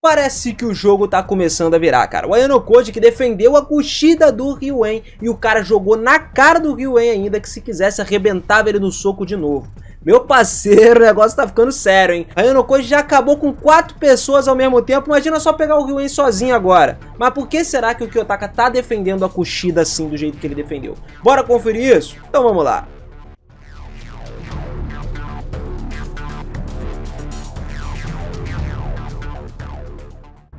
Parece que o jogo tá começando a virar, cara. O Ayano Koji que defendeu a Kushida do Ryuen e o cara jogou na cara do Ryuen ainda que se quisesse arrebentava ele no soco de novo. Meu parceiro, o negócio tá ficando sério, hein? Ayano Koji já acabou com 4 pessoas ao mesmo tempo, imagina só pegar o Ryuen sozinho agora. Mas por que será que o Kiyotaka tá defendendo a Kushida assim, do jeito que ele defendeu? Bora conferir isso? Então vamos lá.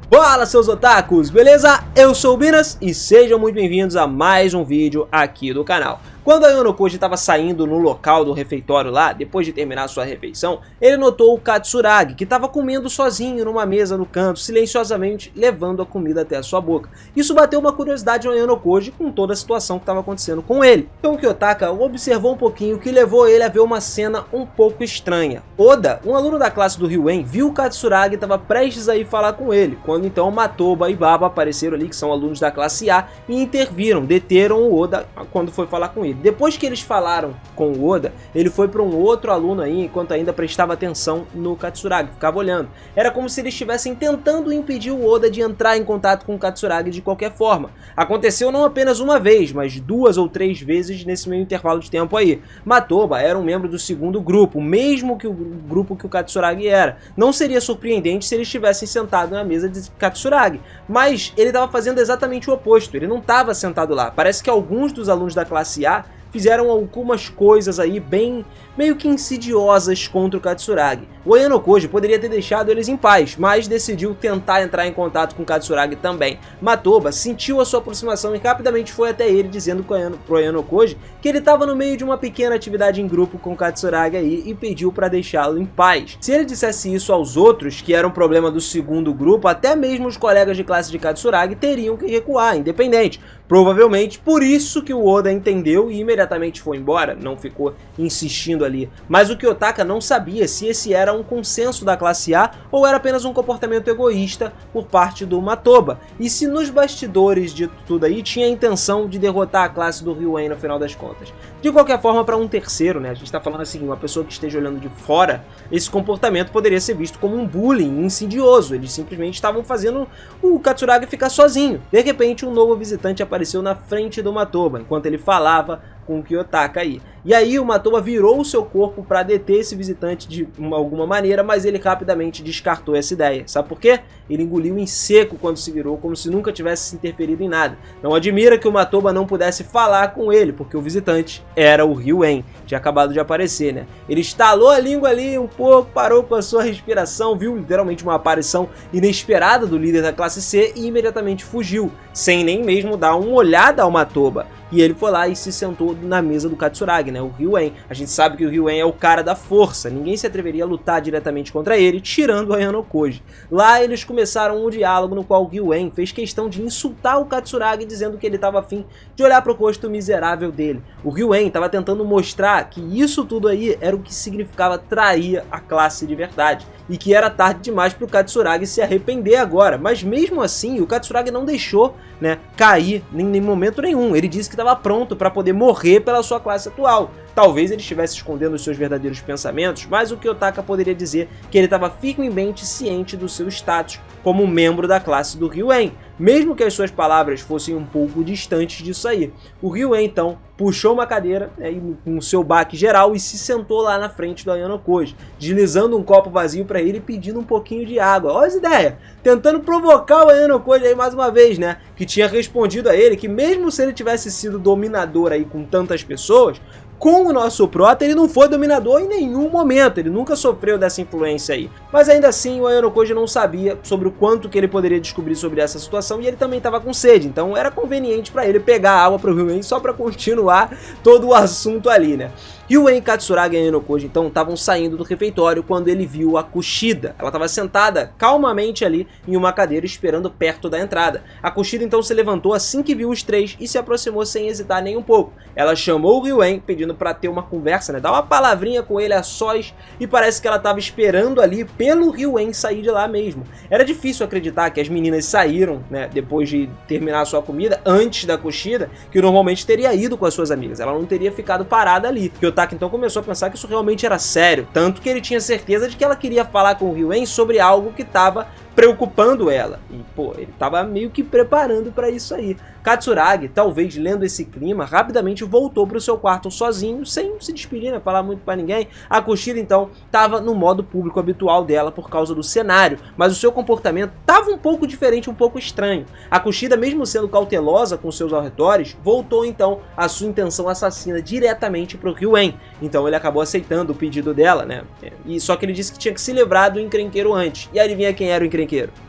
Fala seus otakus, beleza? Eu sou o Binas e sejam muito bem-vindos a mais um vídeo aqui do canal. Quando a Ayano Koji estava saindo no local do refeitório lá, depois de terminar sua refeição, ele notou o Katsuragi, que estava comendo sozinho numa mesa no canto, silenciosamente levando a comida até a sua boca. Isso bateu uma curiosidade ao Ayano Koji com toda a situação que estava acontecendo com ele. Então o Kiyotaka observou um pouquinho, o que levou ele a ver uma cena um pouco estranha. Oda, um aluno da classe do Ryuen, viu o Katsuragi e estava prestes a ir falar com ele, quando então Matoba e Baba apareceram ali, que são alunos da classe A, e interviram, deteram o Oda quando foi falar com ele. Depois que eles falaram com o Oda, ele foi para um outro aluno aí, enquanto ainda prestava atenção no Katsuragi, ficava olhando. Era como se eles estivessem tentando impedir o Oda de entrar em contato com o Katsuragi de qualquer forma. Aconteceu não apenas uma vez, mas 2 ou 3 vezes nesse meio intervalo de tempo aí. Matoba era um membro do segundo grupo, mesmo que o grupo que o Katsuragi era. Não seria surpreendente se eles estivessem sentados na mesa de Katsuragi, mas ele estava fazendo exatamente o oposto, ele não estava sentado lá. Parece que alguns dos alunos da classe A fizeram algumas coisas aí bem meio que insidiosas contra o Katsuragi. O Ayano Koji poderia ter deixado eles em paz, mas decidiu tentar entrar em contato com o Katsuragi também. Matoba sentiu a sua aproximação e rapidamente foi até ele dizendo pro Ayano Koji que ele estava no meio de uma pequena atividade em grupo com o Katsuragi aí e pediu para deixá-lo em paz. Se ele dissesse isso aos outros, que era um problema do segundo grupo, até mesmo os colegas de classe de Katsuragi teriam que recuar, independente. Provavelmente por isso que o Oda entendeu e imediatamente foi embora, não ficou insistindo ali. Mas o Kiyotaka não sabia se esse era um consenso da classe A ou era apenas um comportamento egoísta por parte do Matoba. E se nos bastidores de tudo aí tinha a intenção de derrotar a classe do Ryuen no final das contas. De qualquer forma, para um terceiro, né, a gente tá falando assim, uma pessoa que esteja olhando de fora, esse comportamento poderia ser visto como um bullying insidioso. Eles simplesmente estavam fazendo o Katsuragi ficar sozinho. De repente, um novo visitante apareceu na frente do Matoba, enquanto ele falava com o Kiyotaka aí. E aí o Matoba virou o seu corpo para deter esse visitante de alguma maneira, mas ele rapidamente descartou essa ideia. Sabe por quê? Ele engoliu em seco quando se virou, como se nunca tivesse se interferido em nada. Não admira que o Matoba não pudesse falar com ele, porque o visitante era o Ryuen, tinha acabado de aparecer, né? Ele estalou a língua ali um pouco, parou com a sua respiração, viu literalmente uma aparição inesperada do líder da classe C e imediatamente fugiu, sem nem mesmo dar uma olhada ao Matoba. E ele foi lá e se sentou na mesa do Katsuragi, né, o Ryuen. A gente sabe que o Ryuen é o cara da força, ninguém se atreveria a lutar diretamente contra ele, tirando o Ayano Koji. Lá eles começaram um diálogo no qual o Ryuen fez questão de insultar o Katsuragi, dizendo que ele estava afim de olhar para o rosto miserável dele. O Ryuen estava tentando mostrar que isso tudo aí era o que significava trair a classe de verdade, e que era tarde demais para o Katsuragi se arrepender agora. Mas mesmo assim, o Katsuragi não deixou, né, cair em momento nenhum. Ele disse que estava pronto para poder morrer pela sua classe atual. Talvez ele estivesse escondendo os seus verdadeiros pensamentos, mas o Kiyotaka poderia dizer que ele estava firmemente ciente do seu status como membro da classe do Ryuen, mesmo que as suas palavras fossem um pouco distantes disso aí. O Ryuen então puxou uma cadeira, né, com o seu baque geral e se sentou lá na frente do Ayano Koji, deslizando um copo vazio para ele e pedindo um pouquinho de água. Olha essa ideia! Tentando provocar o Ayano Koji aí mais uma vez, né? Que tinha respondido a ele que mesmo se ele tivesse sido dominador aí com tantas pessoas, com o nosso prota ele não foi dominador em nenhum momento, ele nunca sofreu dessa influência aí. Mas ainda assim o Ayano Koji não sabia sobre o quanto que ele poderia descobrir sobre essa situação e ele também estava com sede, então era conveniente para ele pegar água para o Ryuen só para continuar todo o assunto ali, né? Ryuen, Katsuragi e Ayano Koji então estavam saindo do refeitório quando ele viu a Kushida. Ela estava sentada calmamente ali em uma cadeira esperando perto da entrada. A Kushida então se levantou assim que viu os três e se aproximou sem hesitar nem um pouco. Ela chamou o Ryuen pedindo para ter uma conversa, né, dar uma palavrinha com ele a sós, e parece que ela estava esperando ali pelo Ryuen sair de lá mesmo. Era difícil acreditar que as meninas saíram, né, depois de terminar a sua comida, antes da Kushida, que normalmente teria ido com as suas amigas. Ela não teria ficado parada ali. Kiyotaka então começou a pensar que isso realmente era sério, tanto que ele tinha certeza de que ela queria falar com o Ryuen sobre algo que estava preocupando ela. E, pô, ele tava meio que preparando para isso aí. Katsuragi, talvez lendo esse clima, rapidamente voltou pro seu quarto sozinho, sem se despedir, né, falar muito para ninguém. A Kushida, então, tava no modo público habitual dela por causa do cenário, mas o seu comportamento tava um pouco diferente, um pouco estranho. A Kushida, mesmo sendo cautelosa com seus arredores, voltou, então, a sua intenção assassina diretamente pro Ryuen. Então ele acabou aceitando o pedido dela, né, e só que ele disse que tinha que se livrar do encrenqueiro antes. E adivinha quem era o encrenqueiro?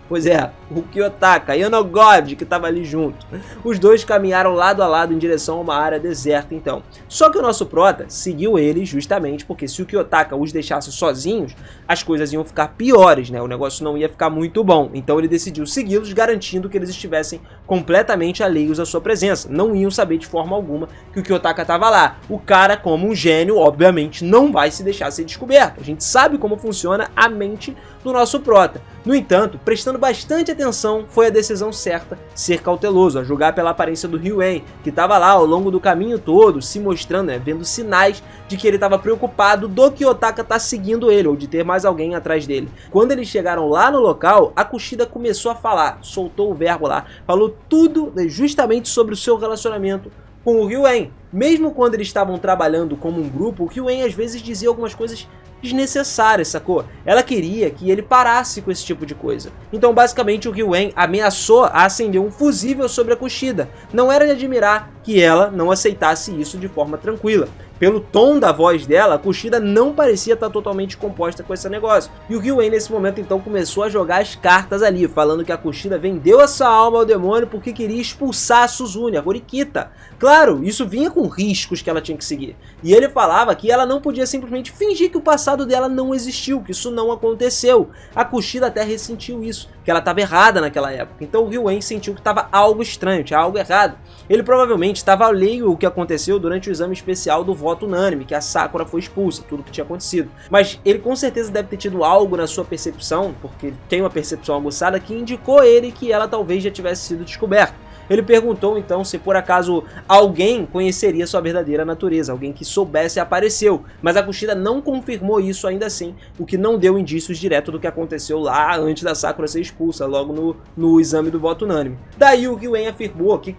Pois é, o Kiyotaka e Yanogod, que estava ali junto. Os dois caminharam lado a lado em direção a uma área deserta então. Só que o nosso prota seguiu eles justamente porque se o Kiyotaka os deixasse sozinhos, as coisas iam ficar piores, né? O negócio não ia ficar muito bom. Então ele decidiu segui-los, garantindo que eles estivessem completamente alheios à sua presença. Não iam saber de forma alguma que o Kiyotaka estava lá. O cara, como um gênio, obviamente não vai se deixar ser descoberto. A gente sabe como funciona a mente do nosso prota. No entanto, prestando bastante atenção, foi a decisão certa ser cauteloso, a julgar pela aparência do Ryuen, que estava lá ao longo do caminho todo, se mostrando, né, vendo sinais de que ele estava preocupado do Kiyotaka estar seguindo ele, ou de ter mais alguém atrás dele. Quando eles chegaram lá no local, a Kushida começou a falar, soltou o verbo lá, falou tudo justamente sobre o seu relacionamento com o Ryuen. Mesmo quando eles estavam trabalhando como um grupo, o Ryuen às vezes dizia algumas coisas desnecessárias, sacou? Ela queria que ele parasse com esse tipo de coisa. Então basicamente o Ryuen ameaçou a acender um fusível sobre a Kushida. Não era de admirar que ela não aceitasse isso de forma tranquila. Pelo tom da voz dela, a Kushida não parecia estar totalmente composta com esse negócio. E o Ryuen nesse momento então começou a jogar as cartas ali, falando que a Kushida vendeu a sua alma ao demônio porque queria expulsar a Suzune, a Horikita. Claro, isso vinha com riscos que ela tinha que seguir. E ele falava que ela não podia simplesmente fingir que o passado dela não existiu, que isso não aconteceu. A Kushida até ressentiu isso, que ela estava errada naquela época. Então o Ryuen sentiu que estava algo estranho, tinha algo errado. Ele provavelmente estava alheio ao que aconteceu durante o exame especial do voto unânime, que a Sakura foi expulsa, tudo que tinha acontecido. Mas ele com certeza deve ter tido algo na sua percepção, porque ele tem uma percepção aguçada que indicou ele que ela talvez já tivesse sido descoberta. Ele perguntou então se por acaso alguém conheceria sua verdadeira natureza, alguém que soubesse apareceu, mas a Kushida não confirmou isso ainda assim, o que não deu indícios direto do que aconteceu lá antes da Sakura ser expulsa, logo no exame do voto unânime. Daí o Ryuen afirmou que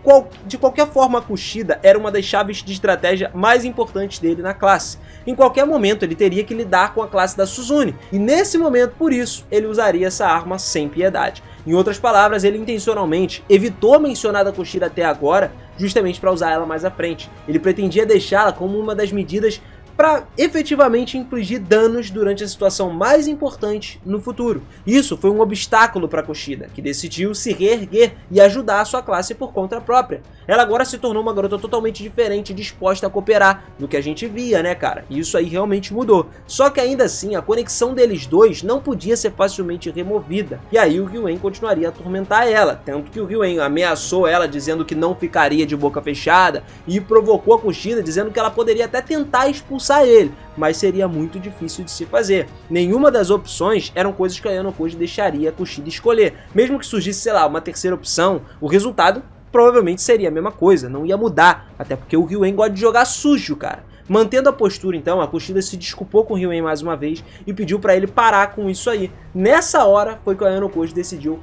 de qualquer forma a Kushida era uma das chaves de estratégia mais importantes dele na classe. Em qualquer momento ele teria que lidar com a classe da Suzune, e nesse momento, por isso, ele usaria essa arma sem piedade. Em outras palavras, ele intencionalmente evitou mencionar a Kushida até agora, justamente para usar ela mais à frente. Ele pretendia deixá-la como uma das medidas para efetivamente infligir danos durante a situação mais importante no futuro. Isso foi um obstáculo para Kushida, que decidiu se reerguer e ajudar a sua classe por conta própria. Ela agora se tornou uma garota totalmente diferente, disposta a cooperar, do que a gente via, né, cara? E isso aí realmente mudou. Só que ainda assim, a conexão deles dois não podia ser facilmente removida. E aí o Ryuen continuaria a atormentar ela, tanto que o Ryuen ameaçou ela dizendo que não ficaria de boca fechada e provocou a Kushida dizendo que ela poderia até tentar expulsar ele, mas seria muito difícil de se fazer. Nenhuma das opções eram coisas que a Yanokoji deixaria a Kushida escolher. Mesmo que surgisse, sei lá, uma terceira opção, o resultado provavelmente seria a mesma coisa, não ia mudar, até porque o Ryuen gosta de jogar sujo, cara. Mantendo a postura então, a Kushida se desculpou com o Ryuen mais uma vez e pediu pra ele parar com isso aí. Nessa hora foi que a Yanokoji decidiu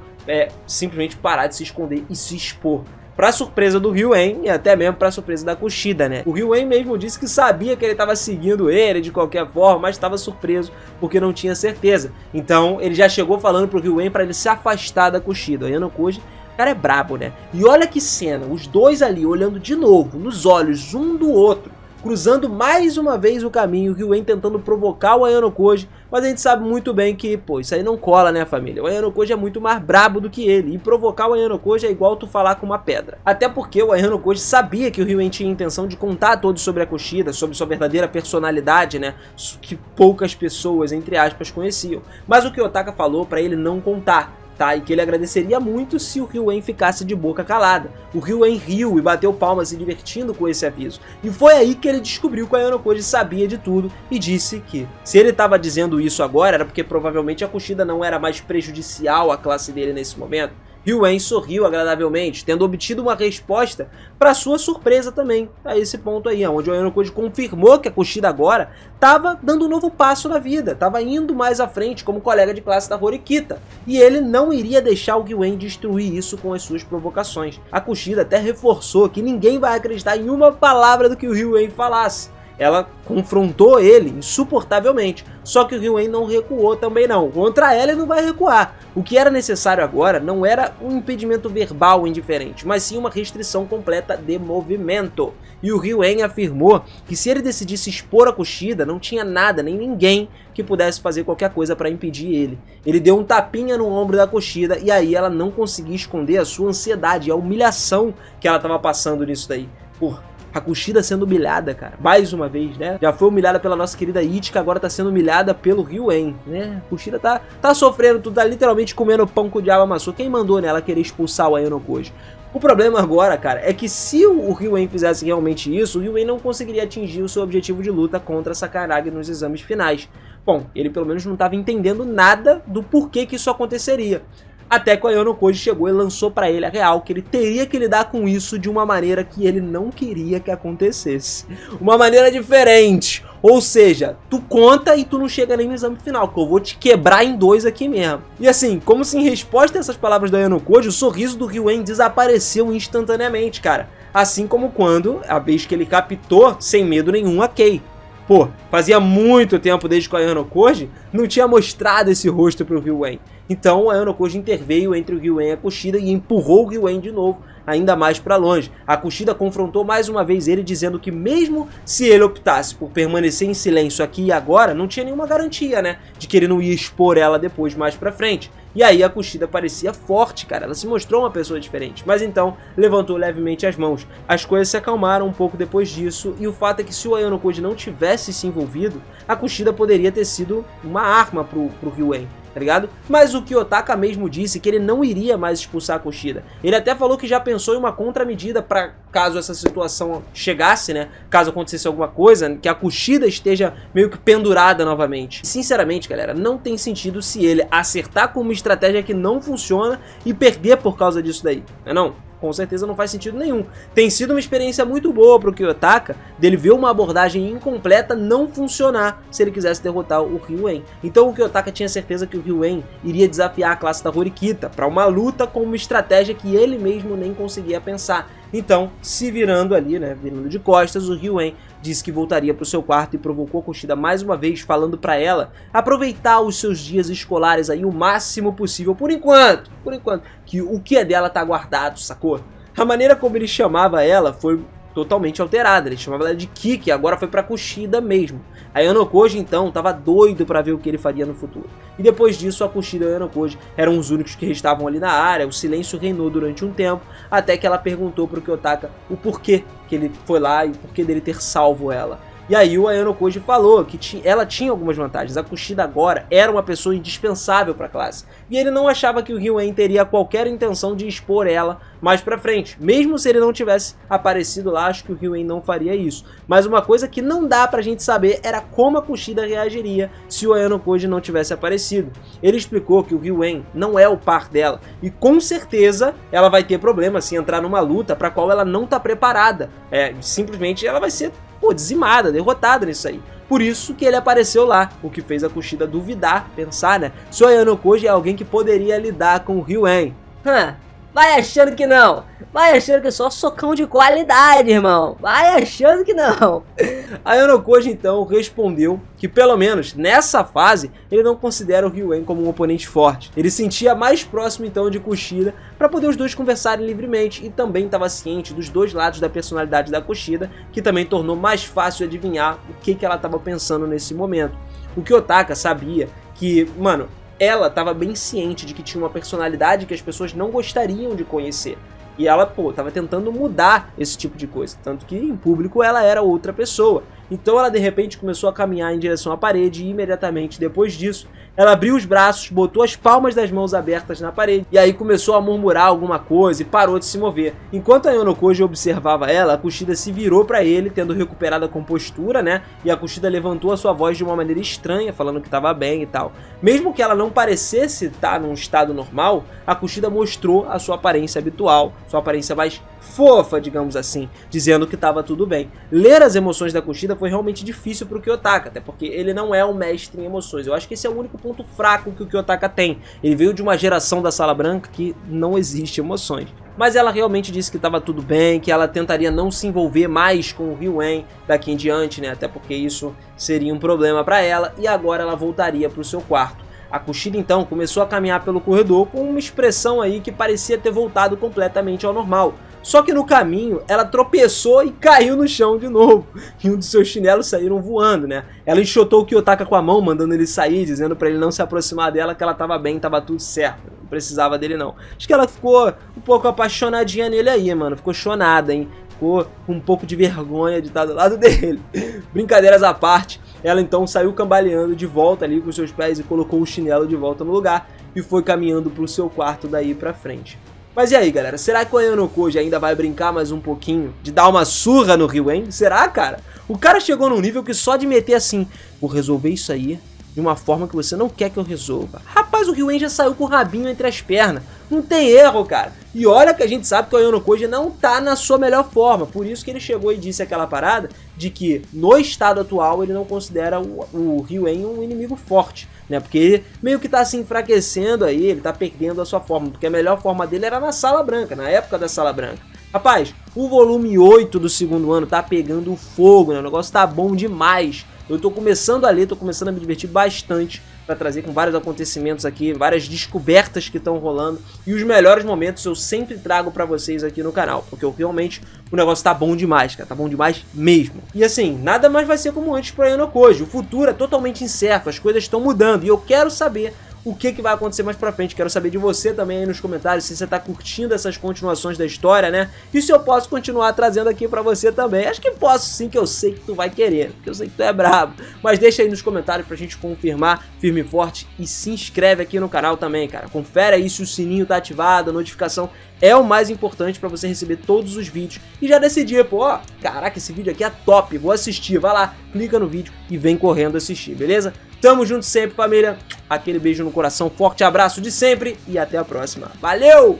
simplesmente parar de se esconder e se expor. Pra surpresa do Ryuen e até mesmo pra surpresa da Kushida, né? O Ryuen mesmo disse que sabia que ele estava seguindo ele de qualquer forma, mas estava surpreso porque não tinha certeza. Então ele já chegou falando pro Ryuen para ele se afastar da Kushida. A Yanokoji, o cara é brabo, né? E olha que cena, os dois ali olhando de novo nos olhos um do outro, cruzando mais uma vez o caminho, o Ryuen tentando provocar o Ayanokoji, mas a gente sabe muito bem que, pô, isso aí não cola, né, família? O Ayanokoji é muito mais brabo do que ele, e provocar o Ayanokoji é igual tu falar com uma pedra. Até porque o Ayanokoji sabia que o Ryuen tinha a intenção de contar todos sobre a Kushida, sobre sua verdadeira personalidade, né, que poucas pessoas, entre aspas, conheciam. Mas o Kiyotaka falou pra ele não contar, tá? E que ele agradeceria muito se o Ryuen ficasse de boca calada. O Ryuen riu e bateu palmas se divertindo com esse aviso. E foi aí que ele descobriu que a Yanokoji sabia de tudo e disse que se ele estava dizendo isso agora era porque provavelmente a Kushida não era mais prejudicial à classe dele nesse momento. Ryuen sorriu agradavelmente, tendo obtido uma resposta para sua surpresa também, a esse ponto aí, onde o Ayano Koji confirmou que a Kushida agora estava dando um novo passo na vida, estava indo mais à frente como colega de classe da Horikita, e ele não iria deixar o Ryuen destruir isso com as suas provocações. A Kushida até reforçou que ninguém vai acreditar em uma palavra do que o Ryuen falasse. Ela confrontou ele insuportavelmente, só que o Ryuen não recuou também não. Contra ela ele não vai recuar. O que era necessário agora não era um impedimento verbal indiferente, mas sim uma restrição completa de movimento. E o Ryuen afirmou que se ele decidisse expor a Kushida, não tinha nada, nem ninguém que pudesse fazer qualquer coisa para impedir ele. Ele deu um tapinha no ombro da Kushida e aí ela não conseguia esconder a sua ansiedade e a humilhação que ela estava passando nisso daí. Porra. A Kushida sendo humilhada, cara, mais uma vez, né? Já foi humilhada pela nossa querida Ichika, agora tá sendo humilhada pelo Ryuen, né? A Kushida tá sofrendo, tudo, tá literalmente comendo pão que o diabo amassou. Quem mandou nela querer expulsar o Ayano Koji? O problema agora, cara, é que se o Ryuen fizesse realmente isso, o Ryuen não conseguiria atingir o seu objetivo de luta contra Sakuragi nos exames finais. Bom, ele pelo menos não estava entendendo nada do porquê que isso aconteceria. Até que o Ayano Koji chegou e lançou pra ele a real que ele teria que lidar com isso de uma maneira que ele não queria que acontecesse. Uma maneira diferente. Ou seja, tu conta e tu não chega nem no exame final, que eu vou te quebrar em dois aqui mesmo. E assim, como se em resposta a essas palavras do Ayano Koji, o sorriso do Ryuen desapareceu instantaneamente, cara. Assim como quando, a vez que ele captou, sem medo nenhum, a Kei. Pô, fazia muito tempo desde que o Ayano Koji não tinha mostrado esse rosto pro Ryuen. Então o Ayano Koji interveio entre o Ryuen e a Kushida e empurrou o Ryuen de novo, ainda mais para longe. A Kushida confrontou mais uma vez ele, dizendo que mesmo se ele optasse por permanecer em silêncio aqui e agora, não tinha nenhuma garantia, né, de que ele não ia expor ela depois mais pra frente. E aí a Kushida parecia forte, cara, ela se mostrou uma pessoa diferente, mas então levantou levemente as mãos. As coisas se acalmaram um pouco depois disso, e o fato é que se o Ayano Koji não tivesse se envolvido, a Kushida poderia ter sido uma arma pro Ryuen, tá ligado? Mas o Kiyotaka mesmo disse que ele não iria mais expulsar a Kushida. Ele até falou que já pensou em uma contramedida para caso essa situação chegasse, né? Caso acontecesse alguma coisa, que a Kushida esteja meio que pendurada novamente. Sinceramente, galera, não tem sentido se ele acertar com uma estratégia que não funciona e perder por causa disso daí, não? Com certeza não faz sentido nenhum. Tem sido uma experiência muito boa pro Kiyotaka dele ver uma abordagem incompleta não funcionar se ele quisesse derrotar o Ryuen. Então o Kiyotaka tinha certeza que o Ryuen iria desafiar a classe da Horikita para uma luta com uma estratégia que ele mesmo nem conseguia pensar. Então, se virando ali, né, virando de costas, o Ryuen disse que voltaria para o seu quarto e provocou a Kushida mais uma vez, falando para ela aproveitar os seus dias escolares aí o máximo possível, por enquanto, que o que é dela tá guardado, sacou? A maneira como ele chamava ela foi totalmente alterada, ele chamava ela de Kiki, agora foi pra Kushida mesmo. A Ayano Koji então tava doido pra ver o que ele faria no futuro. E depois disso a Kushida e a Ayano Koji eram os únicos que restavam ali na área, o silêncio reinou durante um tempo, até que ela perguntou pro Kiyotaka o porquê que ele foi lá e o porquê dele ter salvo ela. E aí o Ayano Koji falou que ela tinha algumas vantagens. A Kushida agora era uma pessoa indispensável para a classe. E ele não achava que o Ryuen teria qualquer intenção de expor ela mais pra frente. Mesmo se ele não tivesse aparecido lá, acho que o Ryuen não faria isso. Mas uma coisa que não dá pra gente saber era como a Kushida reagiria se o Ayano Koji não tivesse aparecido. Ele explicou que o Ryuen não é o par dela. E com certeza ela vai ter problema se entrar numa luta pra qual ela não tá preparada. Simplesmente ela vai ser dizimada, derrotada nisso aí. Por isso que ele apareceu lá, o que fez a Kushida duvidar, pensar, né, se o Ayano Koji é alguém que poderia lidar com o Ryuen. Vai achando que não, vai achando que é só socão de qualidade, irmão, vai achando que não. A Ayano Koji então respondeu que pelo menos nessa fase ele não considera o Ryuen como um oponente forte. Ele sentia mais próximo então de Kushida para poder os dois conversarem livremente e também estava ciente dos dois lados da personalidade da Kushida, que também tornou mais fácil adivinhar o que ela estava pensando nesse momento. O Kiyotaka sabia que, mano, ela estava bem ciente de que tinha uma personalidade que as pessoas não gostariam de conhecer. E ela, pô, tava tentando mudar esse tipo de coisa, tanto que em público ela era outra pessoa. Então ela de repente começou a caminhar em direção à parede e imediatamente depois disso, ela abriu os braços, botou as palmas das mãos abertas na parede e aí começou a murmurar alguma coisa e parou de se mover. Enquanto a Yonokoji observava ela, a Kushida se virou pra ele, tendo recuperado a compostura, né? E a Kushida levantou a sua voz de uma maneira estranha, falando que tava bem e tal. Mesmo que ela não parecesse estar num estado normal, a Kushida mostrou a sua aparência habitual, sua aparência mais fofa, digamos assim, dizendo que estava tudo bem. Ler as emoções da Kushida foi realmente difícil para o Kiyotaka, até porque ele não é um mestre em emoções. Eu acho que esse é o único ponto fraco que o Kiyotaka tem. Ele veio de uma geração da Sala Branca que não existe emoções. Mas ela realmente disse que estava tudo bem, que ela tentaria não se envolver mais com o Ryuen daqui em diante, né? Até porque isso seria um problema para ela, e agora ela voltaria para o seu quarto. A Kushida então começou a caminhar pelo corredor com uma expressão aí que parecia ter voltado completamente ao normal. Só que no caminho ela tropeçou e caiu no chão de novo. E um dos seus chinelos saíram voando, né? Ela enxotou o Kiyotaka com a mão, mandando ele sair, dizendo pra ele não se aproximar dela, que ela tava bem, tava tudo certo. Não precisava dele não. Acho que ela ficou um pouco apaixonadinha nele aí, mano. Ficou chonada, hein? Ficou com um pouco de vergonha de estar do lado dele. Brincadeiras à parte, ela então saiu cambaleando de volta ali com seus pés e colocou o chinelo de volta no lugar e foi caminhando pro seu quarto daí pra frente. Mas e aí, galera, será que o Yonokoji ainda vai brincar mais um pouquinho de dar uma surra no Ryuen? Será, cara? O cara chegou num nível que só de meter assim, vou resolver isso aí de uma forma que você não quer que eu resolva. Rapaz, o Ryuen já saiu com o rabinho entre as pernas. Não tem erro, cara. E olha que a gente sabe que o Yonokoji não tá na sua melhor forma. Por isso que ele chegou e disse aquela parada de que no estado atual ele não considera o Ryuen um inimigo forte, né? Porque ele meio que tá se enfraquecendo aí, ele tá perdendo a sua forma. Porque a melhor forma dele era na Sala Branca, na época da Sala Branca. Rapaz, o volume 8 do segundo ano tá pegando fogo, né? O negócio tá bom demais. Eu tô começando a ler, tô começando a me divertir bastante para trazer com vários acontecimentos aqui, várias descobertas que estão rolando, e os melhores momentos eu sempre trago para vocês aqui no canal, porque realmente o negócio tá bom demais, cara, tá bom demais mesmo. E assim, nada mais vai ser como antes para Yonokoji, o futuro é totalmente incerto, as coisas estão mudando, e eu quero saber o que vai acontecer mais pra frente. Quero saber de você também aí nos comentários, se você tá curtindo essas continuações da história, né? E se eu posso continuar trazendo aqui pra você também. Acho que posso sim, que eu sei que tu vai querer, porque eu sei que tu é brabo. Mas deixa aí nos comentários pra gente confirmar firme e forte, e se inscreve aqui no canal também, cara. Confere aí se o sininho tá ativado, a notificação é o mais importante pra você receber todos os vídeos. E já decidir, pô, ó, caraca, esse vídeo aqui é top, vou assistir. Vai lá, clica no vídeo e vem correndo assistir, beleza? Tamo junto sempre, família. Aquele beijo no coração, forte abraço de sempre e até a próxima. Valeu!